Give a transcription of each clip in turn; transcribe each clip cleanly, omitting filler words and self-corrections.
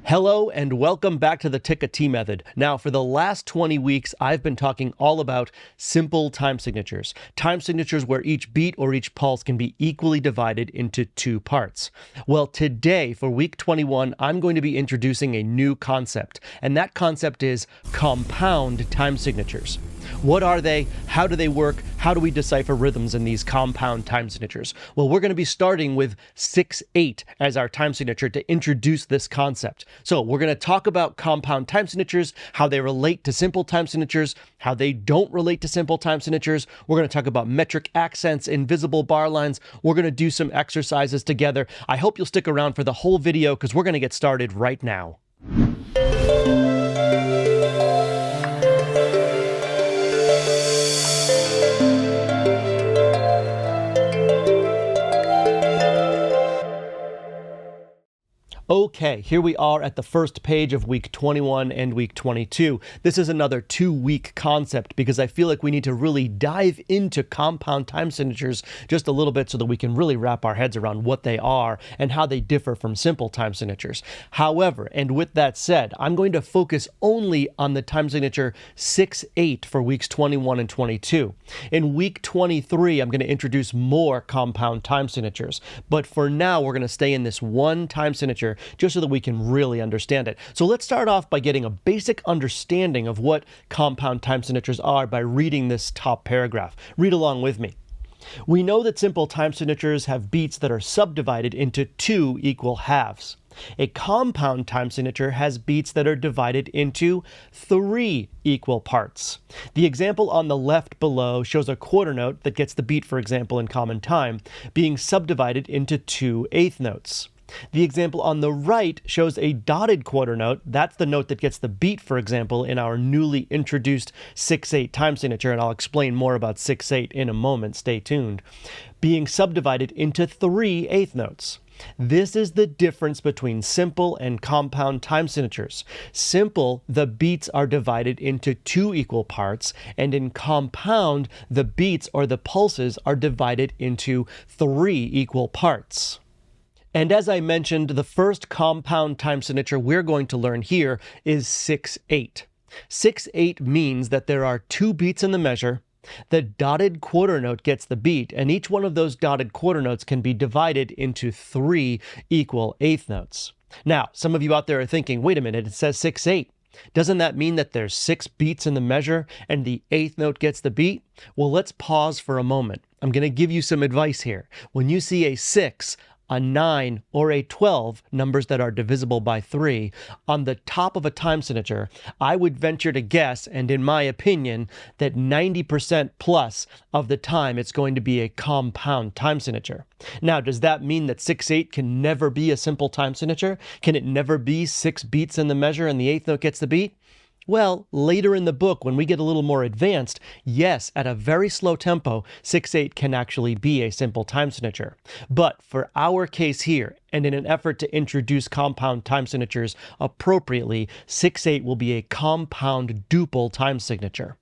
Hello and welcome back to the Tik-A Tee Method. Now, for the last 20 weeks, I've been talking all about simple time signatures where each beat or each pulse can be equally divided into two parts. Well, today, for week 21, I'm going to be introducing a new concept, and that concept is compound time signatures. What are they? How do they work? How do we decipher rhythms in these compound time signatures? Well, we're going to be starting with 6/8 as our time signature to introduce this concept. So we're going to talk about compound time signatures, how they relate to simple time signatures, how they don't relate to simple time signatures. We're going to talk about metric accents, invisible bar lines. We're going to do some exercises together. I hope you'll stick around for the whole video because we're going to get started right now. Okay, here we are at the first page of week 21 and week 22. This is another 2-week concept because I feel like we need to really dive into compound time signatures just a little bit so that we can really wrap our heads around what they are and how they differ from simple time signatures. However, and with that said, I'm going to focus only on the time signature 6/8 for weeks 21 and 22. In week 23, I'm going to introduce more compound time signatures, but for now, we're going to stay in this one time signature just so that we can really understand it. So let's start off by getting a basic understanding of what compound time signatures are by reading this top paragraph. Read along with me. We know that simple time signatures have beats that are subdivided into two equal halves. A compound time signature has beats that are divided into three equal parts. The example on the left below shows a quarter note that gets the beat, for example, in common time, being subdivided into two eighth notes. The example on the right shows a dotted quarter note. That's the note that gets the beat, for example, in our newly introduced 6/8 time signature, and I'll explain more about 6/8 in a moment. Stay tuned. Being subdivided into three eighth notes. This is the difference between simple and compound time signatures. Simple, the beats are divided into two equal parts, and in compound, the beats or the pulses are divided into three equal parts. And as I mentioned, the first compound time signature we're going to learn here is 6/8. 6/8 means that there are two beats in the measure. The dotted quarter note gets the beat, and each one of those dotted quarter notes can be divided into three equal eighth notes. Now, some of you out there are thinking, wait a minute, it says 6/8. Doesn't that mean that there's 6 beats in the measure and the eighth note gets the beat? Well, let's pause for a moment. I'm going to give you some advice here. When you see a 6, a 9, or a 12, numbers that are divisible by 3, on the top of a time signature, I would venture to guess, and in my opinion, that 90% plus of the time it's going to be a compound time signature. Now, does that mean that 6/8 can never be a simple time signature? Can it never be 6 beats in the measure and the eighth note gets the beat? Well, later in the book, when we get a little more advanced, yes, at a very slow tempo, 6/8 can actually be a simple time signature. But for our case here, and in an effort to introduce compound time signatures appropriately, 6/8 will be a compound duple time signature.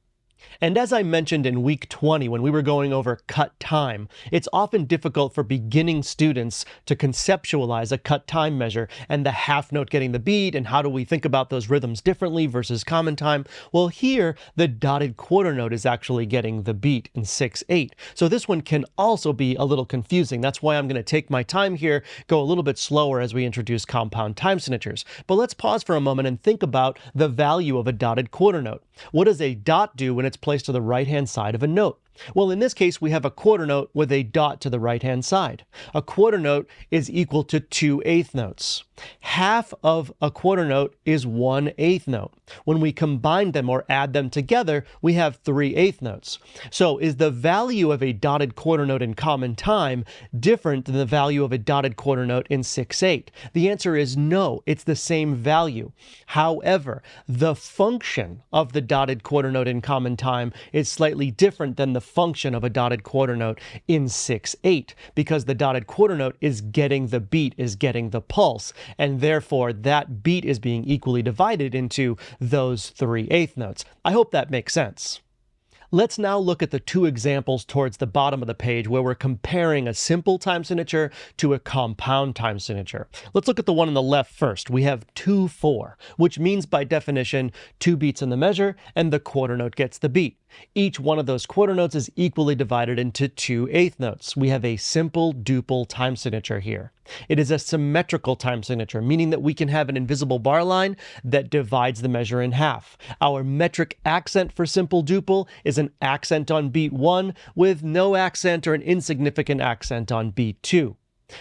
And as I mentioned in week 20 when we were going over cut time, it's often difficult for beginning students to conceptualize a cut time measure and the half note getting the beat, and how do we think about those rhythms differently versus common time. Well, here the dotted quarter note is actually getting the beat in 6/8. So this one can also be a little confusing. That's why I'm going to take my time here, go a little bit slower as we introduce compound time signatures. But let's pause for a moment and think about the value of a dotted quarter note. What does a dot do when it's placed to the right-hand side of a note? Well, in this case, we have a quarter note with a dot to the right-hand side. A quarter note is equal to 2 eighth notes. Half of a quarter note is 1 eighth note. When we combine them or add them together, we have 3 eighth notes. So is the value of a dotted quarter note in common time different than the value of a dotted quarter note in 6/8? The answer is no, it's the same value. However, the function of the dotted quarter note in common time is slightly different than the function of a dotted quarter note in 6/8, because the dotted quarter note is getting the beat, is getting the pulse, and therefore that beat is being equally divided into those 3 eighth notes. I hope that makes sense. Let's now look at the two examples towards the bottom of the page where we're comparing a simple time signature to a compound time signature. Let's look at the one on the left first. We have 2/4, which means by definition 2 beats in the measure and the quarter note gets the beat. Each one of those quarter notes is equally divided into 2 eighth notes. We have a simple duple time signature here. It is a symmetrical time signature, meaning that we can have an invisible bar line that divides the measure in half. Our metric accent for simple duple is an accent on beat 1 with no accent or an insignificant accent on beat 2.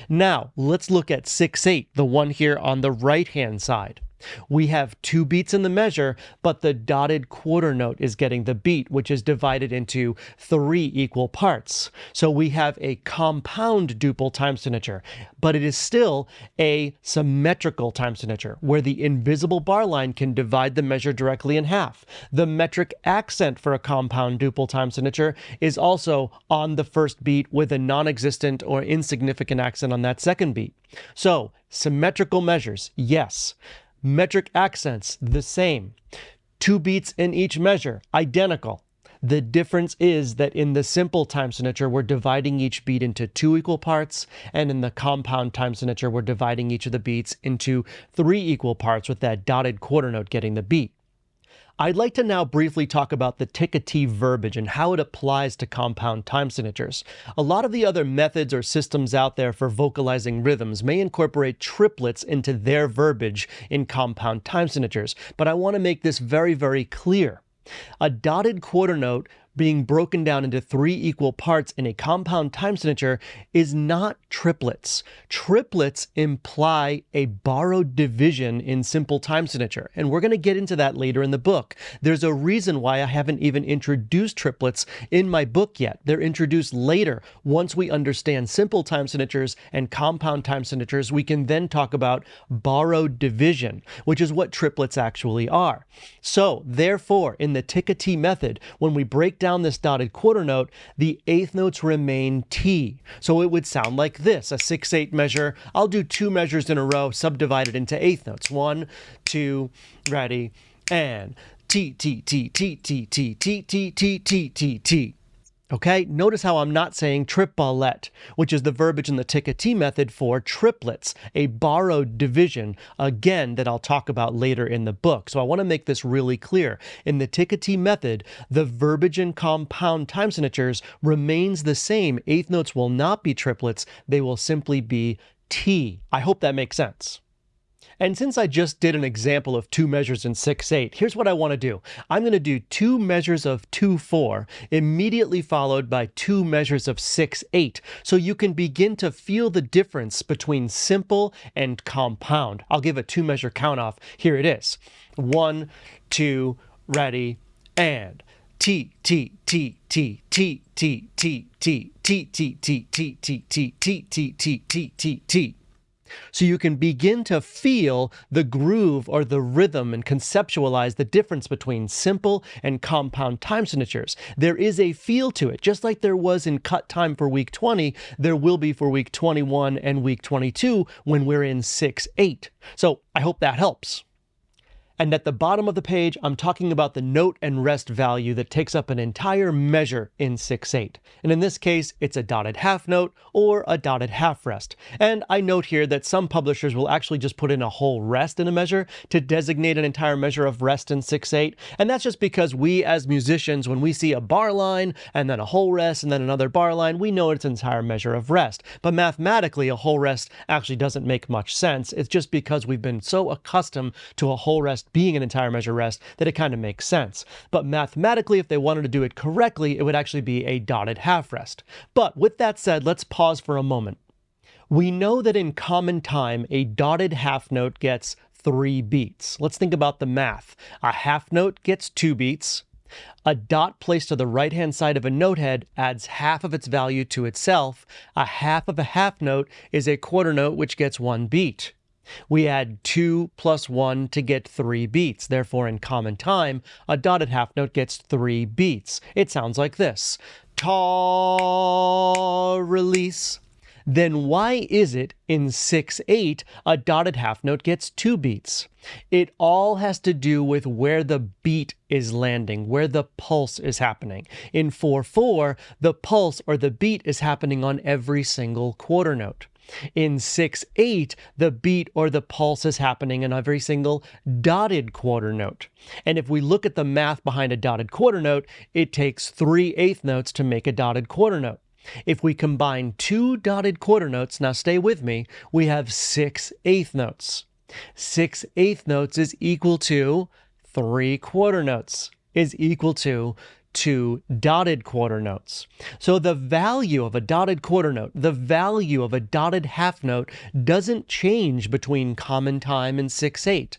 Now, let's look at 6/8, the one here on the right-hand side. We have 2 beats in the measure, but the dotted quarter note is getting the beat, which is divided into 3 equal parts. So we have a compound duple time signature, but it is still a symmetrical time signature, where the invisible bar line can divide the measure directly in half. The metric accent for a compound duple time signature is also on the first beat with a non-existent or insignificant accent on that second beat. So, symmetrical measures, yes. Metric accents, the same. 2 beats in each measure, identical. The difference is that in the simple time signature, we're dividing each beat into 2 equal parts, and in the compound time signature, we're dividing each of the beats into 3 equal parts with that dotted quarter note getting the beat. I'd like to now briefly talk about the Tik-A Tee verbiage and how it applies to compound time signatures. A lot of the other methods or systems out there for vocalizing rhythms may incorporate triplets into their verbiage in compound time signatures, but I want to make this very, very clear. A dotted quarter note being broken down into 3 equal parts in a compound time signature is not triplets. Triplets imply a borrowed division in simple time signature, and we're going to get into that later in the book. There's a reason why I haven't even introduced triplets in my book yet. They're introduced later. Once we understand simple time signatures and compound time signatures, we can then talk about borrowed division, which is what triplets actually are. So, therefore, in the Tik-A Tee method, when we break down this dotted quarter note, the eighth notes remain T. So it would sound like this, a 6/8 measure. I'll do 2 measures in a row subdivided into eighth notes. 1, 2, ready, and T, T, T, T, T, T, T, T, T, T, T, T. Okay, notice how I'm not saying triplet, which is the verbiage in the Tik-A Tee method for triplets, a borrowed division, again, that I'll talk about later in the book. So I want to make this really clear. In the Tik-A Tee method, the verbiage in compound time signatures remains the same. Eighth notes will not be triplets. They will simply be T. I hope that makes sense. And since I just did an example of 2 measures in 6/8, here's what I want to do. I'm going to do 2 measures of 2/4, immediately followed by 2 measures of 6/8, so you can begin to feel the difference between simple and compound. I'll give a 2 measure count off. Here it is. 1, 2, ready, and T, T, T, T, T, T, T, T, T, T, T, T, T, T, T, T, T, T, T, T. So you can begin to feel the groove or the rhythm and conceptualize the difference between simple and compound time signatures. There is a feel to it, just like there was in cut time for week 20, there will be for week 21 and week 22 when we're in 6/8. So I hope that helps. And at the bottom of the page, I'm talking about the note and rest value that takes up an entire measure in 6/8. And in this case, it's a dotted half note or a dotted half rest. And I note here that some publishers will actually just put in a whole rest in a measure to designate an entire measure of rest in 6/8. And that's just because we as musicians, when we see a bar line and then a whole rest and then another bar line, we know it's an entire measure of rest. But mathematically, a whole rest actually doesn't make much sense. It's just because we've been so accustomed to a whole rest being an entire measure rest that it kind of makes sense. But mathematically, if they wanted to do it correctly, it would actually be a dotted half rest. But with that said, let's pause for a moment. We know that in common time, a dotted half note gets 3 beats. Let's think about the math. A half note gets 2 beats. A dot placed to the right-hand side of a note head adds half of its value to itself. A half of a half note is a quarter note, which gets 1 beat. We add 2 plus 1 to get 3 beats. Therefore, in common time, a dotted half note gets 3 beats. It sounds like this. Ta, release. then why is it in 6/8 a dotted half note gets 2 beats? It all has to do with where the beat is landing, where the pulse is happening. In 4/4, the pulse or the beat is happening on every single quarter note. In 6/8, the beat or the pulse is happening in every single dotted quarter note. And if we look at the math behind a dotted quarter note, it takes 3/8 notes to make a dotted quarter note. If we combine 2 dotted quarter notes, now stay with me, we have 6/8 notes. 6/8 notes is equal to 3 quarter notes, is equal to 2 dotted quarter notes. So the value of a dotted quarter note, the value of a dotted half note doesn't change between common time and 6/8.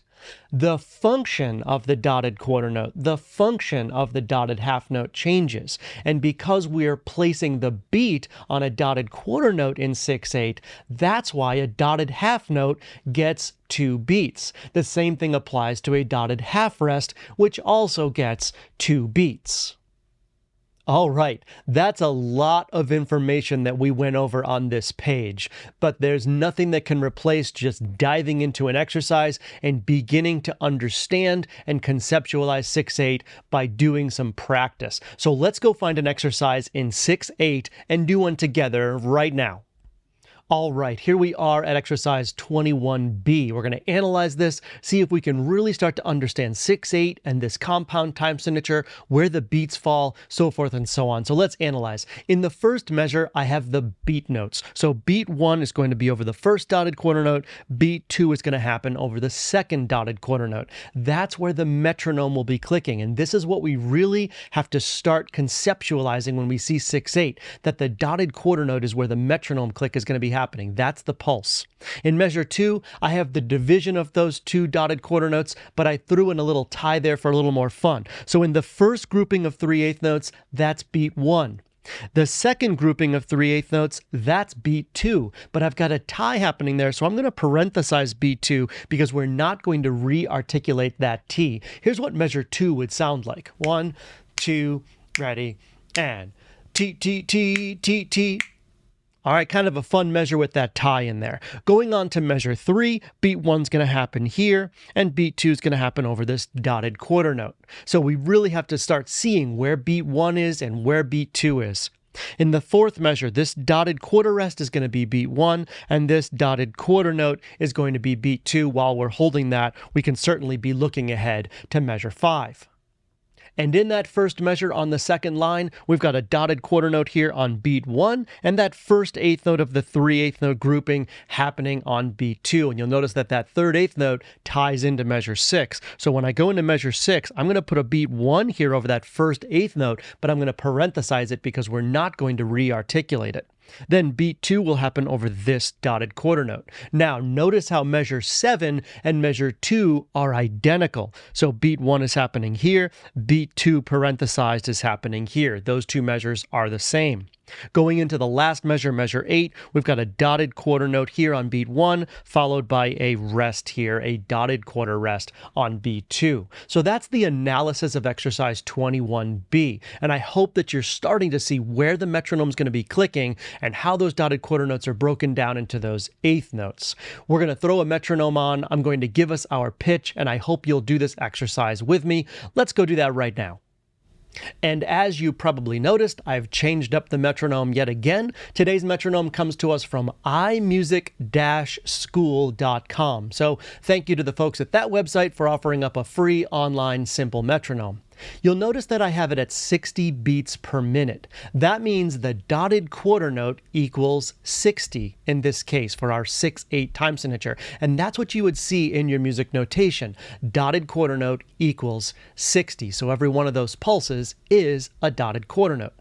The function of the dotted quarter note, the function of the dotted half note changes. And because we're placing the beat on a dotted quarter note in 6/8, that's why a dotted half note gets 2 beats. The same thing applies to a dotted half rest, which also gets 2 beats. All right, that's a lot of information that we went over on this page, but there's nothing that can replace just diving into an exercise and beginning to understand and conceptualize 6/8 by doing some practice. So let's go find an exercise in 6/8 and do one together right now. All right, here we are at exercise 21B. We're going to analyze this, see if we can really start to understand 6/8 and this compound time signature, where the beats fall, so forth and so on. So let's analyze. In the first measure, I have the beat notes. So beat 1 is going to be over the first dotted quarter note. Beat 2 is going to happen over the second dotted quarter note. That's where the metronome will be clicking. And this is what we really have to start conceptualizing when we see 6/8, that the dotted quarter note is where the metronome click is going to be happening. That's the pulse. In measure 2, I have the division of those 2 dotted quarter notes, but I threw in a little tie there for a little more fun. So in the first grouping of 3/8 notes, that's beat 1. The second grouping of 3/8 notes, that's beat 2, but I've got a tie happening there, so I'm going to parenthesize beat 2 because we're not going to re-articulate that T. Here's what measure 2 would sound like. 1, 2, ready, and T, T, T, T, T. All right, kind of a fun measure with that tie in there. Going on to measure 3, beat 1's going to happen here, and beat 2 is going to happen over this dotted quarter note. So we really have to start seeing where beat 1 is and where beat 2 is. In the fourth measure, this dotted quarter rest is going to be beat 1, and this dotted quarter note is going to be beat 2. While we're holding that, we can certainly be looking ahead to measure 5. And in that first measure on the second line, we've got a dotted quarter note here on beat 1, and that first eighth note of the 3/8 note grouping happening on beat 2. And you'll notice that that third eighth note ties into measure 6. So when I go into measure 6, I'm going to put a beat 1 here over that first eighth note, but I'm going to parenthesize it because we're not going to re-articulate it. Then beat 2 will happen over this dotted quarter note. Now, notice how measure 7 and measure 2 are identical. So beat 1 is happening here, beat 2 parenthesized is happening here. Those two measures are the same. Going into the last measure, measure 8, we've got a dotted quarter note here on beat 1, followed by a rest here, a dotted quarter rest on beat 2. So that's the analysis of exercise 21B. And I hope that you're starting to see where the metronome is going to be clicking and how those dotted quarter notes are broken down into those eighth notes. We're going to throw a metronome on. I'm going to give us our pitch, and I hope you'll do this exercise with me. Let's go do that right now. And as you probably noticed, I've changed up the metronome yet again. Today's metronome comes to us from imusic-school.com. So thank you to the folks at that website for offering up a free online simple metronome. You'll notice that I have it at 60 beats per minute. That means the dotted quarter note equals 60 in this case for our 6/8 time signature. And that's what you would see in your music notation. Dotted quarter note equals 60. So every one of those pulses is a dotted quarter note.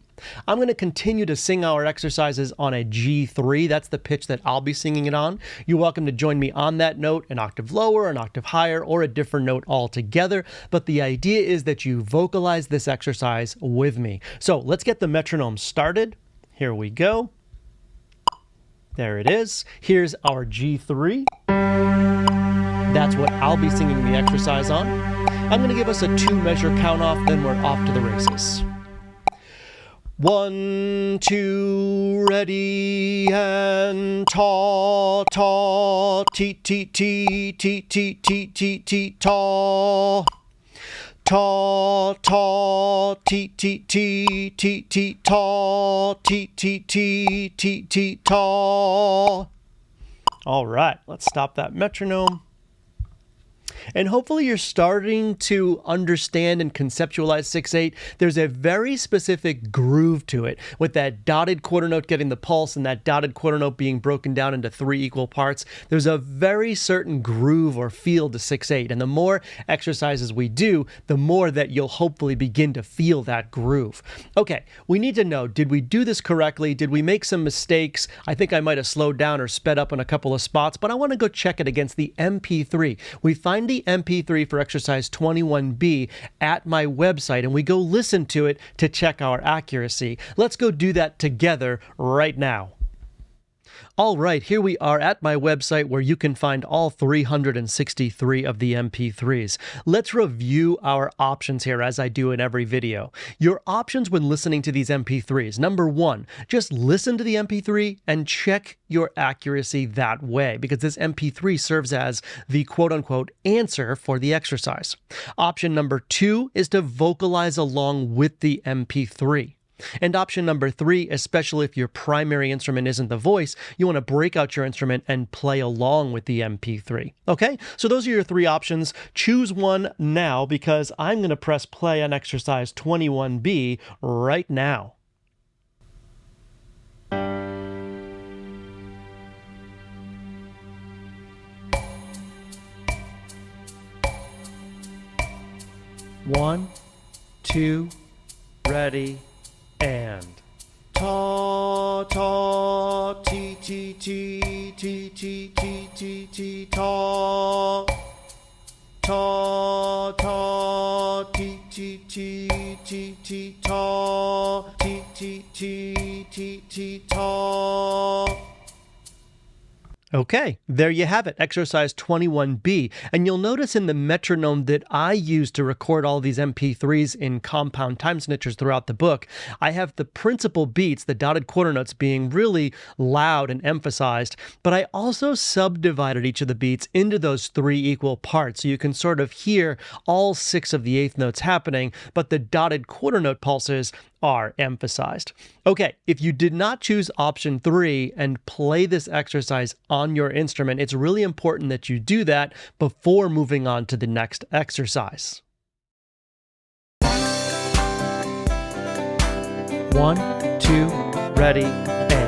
I'm going to continue to sing our exercises on a G3. That's the pitch that I'll be singing it on. You're welcome to join me on that note, an octave lower, an octave higher, or a different note altogether. But the idea is that you vocalize this exercise with me. So let's get the metronome started. Here we go. There it is. Here's our G3. That's what I'll be singing the exercise on. I'm going to give us a 2-measure count off, then we're off to the races. 1, 2, ready, and ta, ta, tee, tee, tee, tee, tee, tee, tee, tee, ta. Ta, ta, tee, tee, tee, tee, tee, ta, tee, tee, tee, tee, tee, ta. All right, let's stop that metronome. And hopefully you're starting to understand and conceptualize 6/8. There's a very specific groove to it, with that dotted quarter note getting the pulse and that dotted quarter note being broken down into 3 equal parts. There's a very certain groove or feel to 6/8, and the more exercises we do, the more that you'll hopefully begin to feel that groove. Okay, we need to know, did we do this correctly? Did we make some mistakes? I think I might have slowed down or sped up in a couple of spots, but I want to go check it against the MP3. We find the MP3 for exercise 21B at my website, and we go listen to it to check our accuracy. Let's go do that together right now. All right, here we are at my website where you can find all 363 of the MP3s. Let's review our options here as I do in every video. Your options when listening to these MP3s. Number 1, just listen to the MP3 and check your accuracy that way, because this MP3 serves as the quote-unquote answer for the exercise. Option number 2 is to vocalize along with the MP3. And option number 3, especially if your primary instrument isn't the voice, you want to break out your instrument and play along with the MP3. Okay, so those are your 3 options. Choose one now, because I'm going to press play on exercise 21B right now. One, 2, ready, and ta, ta, tee, tee, tee, tee, tee, tee, tee, tee, ta, ta, ta, tee, tee, tee, tee, tee, ta, tee, tee, tee, tee, tee, ta. Okay, there you have it, exercise 21B. And you'll notice in the metronome that I use to record all these MP3s in compound time signatures throughout the book, I have the principal beats, the dotted quarter notes, being really loud and emphasized, but I also subdivided each of the beats into those 3 equal parts, so you can sort of hear all 6 of the eighth notes happening, but the dotted quarter note pulses are emphasized. Okay, if you did not choose option 3 and play this exercise on your instrument, it's really important that you do that before moving on to the next exercise. 1, 2, ready, and.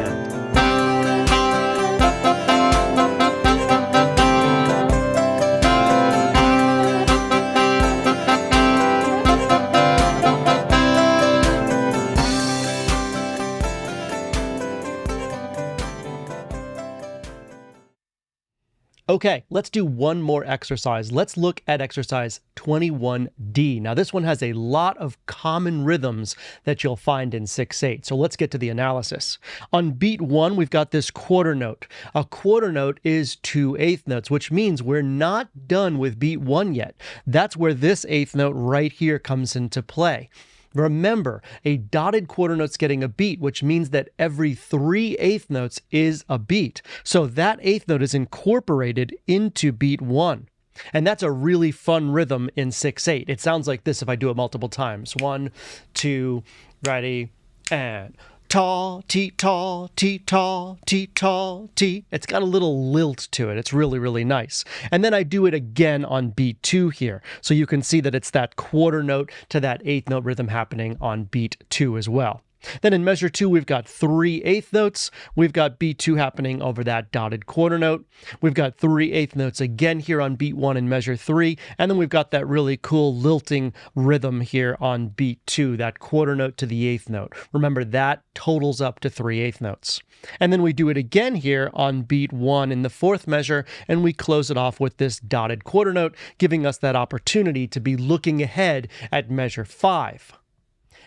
Okay, let's do one more exercise. Let's look at exercise 21D. Now, this one has a lot of common rhythms that you'll find in 6/8. So let's get to the analysis. On beat 1, we've got this quarter note. A quarter note is 2 eighth notes, which means we're not done with beat 1 yet. That's where this eighth note right here comes into play. Remember, a dotted quarter note's getting a beat, which means that every 3 eighth notes is a beat. So that eighth note is incorporated into beat 1. And that's a really fun rhythm in 6/8. It sounds like this if I do it multiple times. 1, 2, ready, and ta, tee, ta, tee, ta, tee, ta, tee. It's got a little lilt to it. It's really, really nice. And then I do it again on beat 2 here. So you can see that it's that quarter note to that eighth note rhythm happening on beat 2 as well. Then in measure 2, we've got 3 eighth notes. We've got beat 2 happening over that dotted quarter note. We've got 3 eighth notes again here on beat 1 in measure 3. And then we've got that really cool lilting rhythm here on beat 2, that quarter note to the eighth note. Remember, that totals up to 3 eighth notes. And then we do it again here on beat 1 in the 4th measure, and we close it off with this dotted quarter note, giving us that opportunity to be looking ahead at measure 5.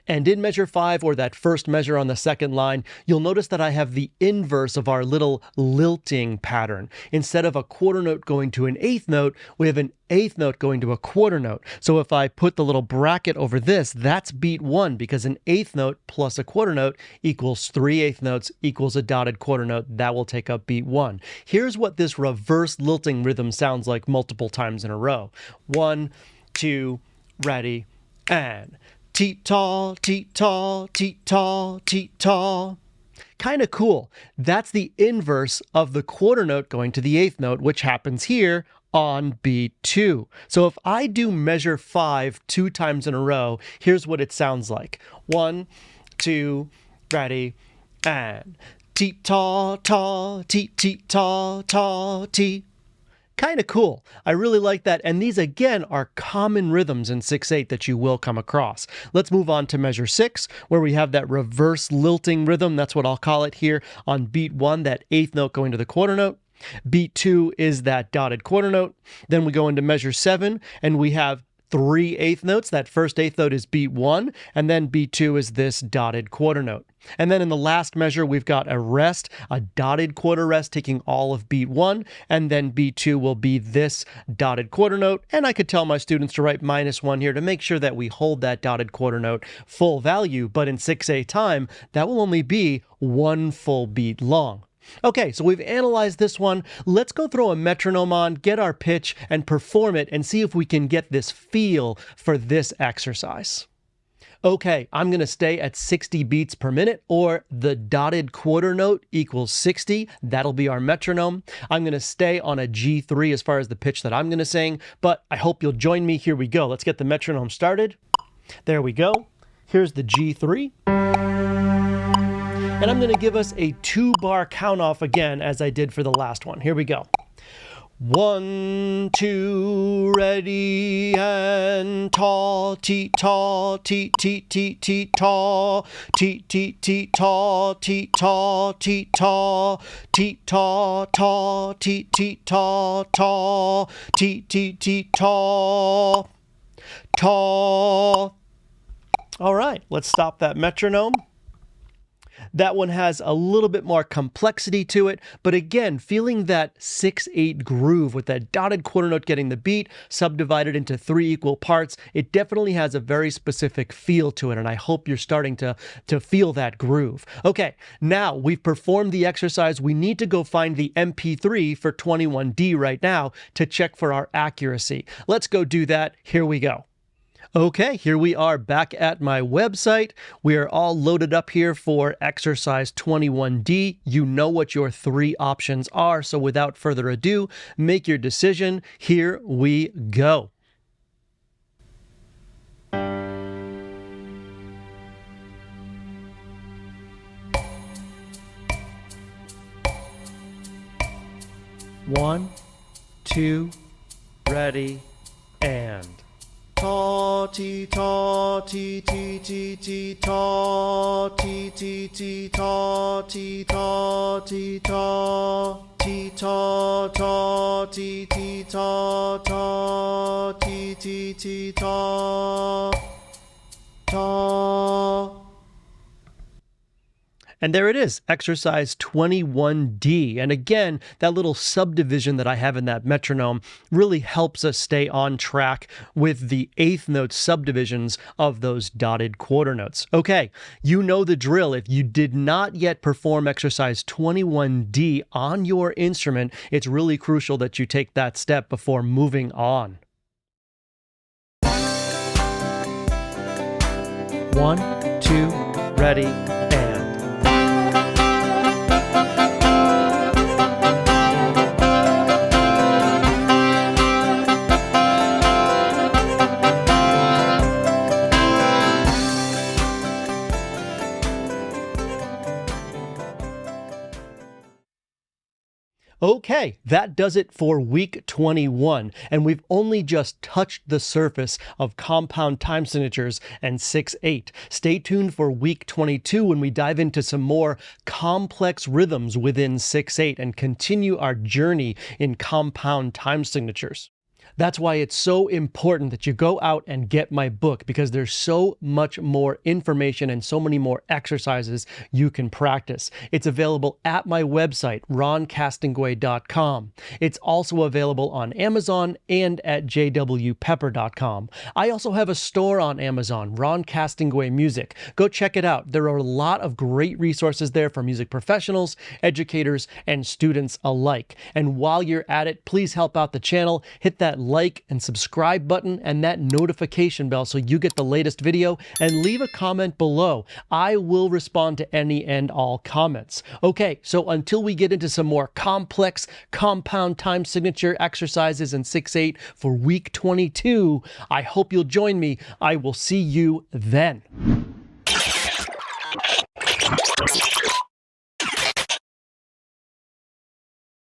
And in measure 5, or that first measure on the second line, you'll notice that I have the inverse of our little lilting pattern. Instead of a quarter note going to an eighth note, we have an eighth note going to a quarter note. So if I put the little bracket over this, that's beat 1, because an eighth note plus a quarter note equals 3 eighth notes equals a dotted quarter note. That will take up beat 1. Here's what this reverse lilting rhythm sounds like multiple times in a row. 1, 2, ready, and Tee-taw, tee-taw, tee-taw, tee-taw. Kind of cool. That's the inverse of the quarter note going to the eighth note, which happens here on beat 2. So if I do measure 5 2 times in a row, here's what it sounds like. 1, 2, ready, and tee-taw, taw, tee-tee-taw, taw, tee. Kind of cool. I really like that. And these, again, are common rhythms in 6/8 that you will come across. Let's move on to measure 6, where we have that reverse lilting rhythm. That's what I'll call it here on beat 1, that eighth note going to the quarter note. Beat 2 is that dotted quarter note. Then we go into measure 7, and we have 3 eighth notes. That first eighth note is beat 1, and then beat 2 is this dotted quarter note. And then in the last measure, we've got a rest, a dotted quarter rest taking all of beat 1, and then beat 2 will be this dotted quarter note. And I could tell my students to write -1 here to make sure that we hold that dotted quarter note full value, but in 6/8 time, that will only be 1 full beat long. Okay, so we've analyzed this one. Let's go throw a metronome on, get our pitch, and perform it and see if we can get this feel for this exercise. Okay, I'm going to stay at 60 beats per minute, or the dotted quarter note equals 60. That'll be our metronome. I'm going to stay on a G3 as far as the pitch that I'm going to sing, but I hope you'll join me. Here we go. Let's get the metronome started. There we go. Here's the G3. And I'm going to give us a 2-bar count off again, as I did for the last one. Here we go. 1, 2, ready, and taw, tee, taw, tee, tee, tee, tee, taw, tee, tee, tee, taw, tee, taw, tee, taw, tee, taw, taw, tee, tee, taw, taw, tee, tee, tee, taw, taw. All right, let's stop that metronome. That one has a little bit more complexity to it, but again, feeling that 6/8 groove with that dotted quarter note getting the beat, subdivided into 3 equal parts, it definitely has a very specific feel to it, and I hope you're starting to feel that groove. Okay, now we've performed the exercise. We need to go find the MP3 for 21D right now to check for our accuracy. Let's go do that. Here we go. Okay, here we are back at my website. We are all loaded up here for exercise 21D. You know what your 3 options are, so without further ado, make your decision. Here we go. One, 2, ready, and taw, tee, taw, tee, tee, tee, tee, taw, tee, tee, tee, taw, tee, taw, tee, taw, tee, taw, taw, tee, tee, taw, taw, tee, tee, tee, taw, taw. And there it is, exercise 21D. And again, that little subdivision that I have in that metronome really helps us stay on track with the eighth note subdivisions of those dotted quarter notes. Okay, you know the drill. If you did not yet perform exercise 21D on your instrument, it's really crucial that you take that step before moving on. 1, 2, ready, and okay, that does it for week 21, and we've only just touched the surface of compound time signatures and 6/8. Stay tuned for week 22 when we dive into some more complex rhythms within 6/8 and continue our journey in compound time signatures. That's why it's so important that you go out and get my book, because there's so much more information and so many more exercises you can practice. It's available at my website, roncastonguay.com. It's also available on Amazon and at jwpepper.com. I also have a store on Amazon, Ron Castonguay Music. Go check it out. There are a lot of great resources there for music professionals, educators, and students alike. And while you're at it, please help out the channel. Hit that like and subscribe button and that notification bell so you get the latest video, and leave a comment below. I will respond to any and all comments. Okay, so until we get into some more complex compound time signature exercises in 6/8 for week 22, I hope you'll join me. I will see you then.